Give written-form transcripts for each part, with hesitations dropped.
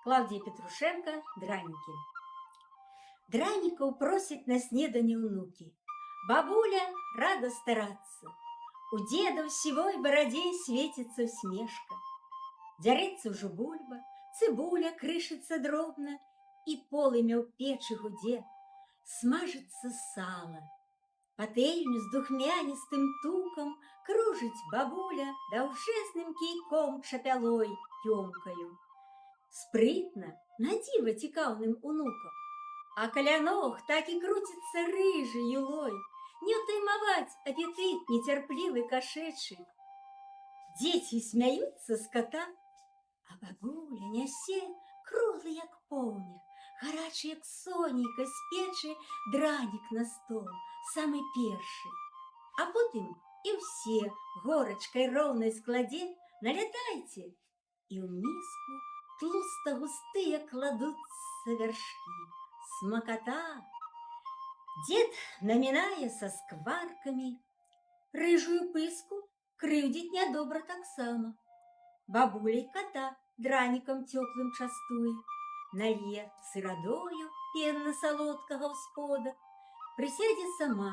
Клавдія Петрушенко «Драніки». Дранікаў просяць на снеданне ўнукі. Бабуля рада старацца. У деда в сівой барадзе светіцца усмешка. Дзярэцца ўжо бульба, цыбуля крышыцца дробна, і полымя ў печы гудзе. Смажыцца сала. Патэльню з духмяністым тукам кружыць бабуля даўжэзным кійком чапялой ёмкаю. Спрытна, надзіва цікаўным унукам. А каля ног так і круціцца рыжы юлой, не ўтаймаваць апетыт нецярплівы кашэчы. Дзеці смяюцца з кота, а бабуля нясе круглы, як поўня, гарачы, як сонейка з печы, дранік на стол, самы першы. А потым і ўсе горачкай роўнай складзе, налятайце, і ў міску тлуста-густыя кладуцца вяршкі. Смакота! Дед намінае са скваркамі. Рыжую пыску крыўдзіць нядобра таксама. Бабуля і кота дранікам цёплым частуе. Налье сырадою пенна-салодкага ўспода. Прысядзе сама.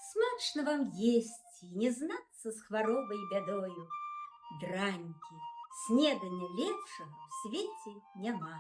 Смачна вам есці, не знацца з хваробай і бядою. Дранікі, снедання лепшага ў свеце няма.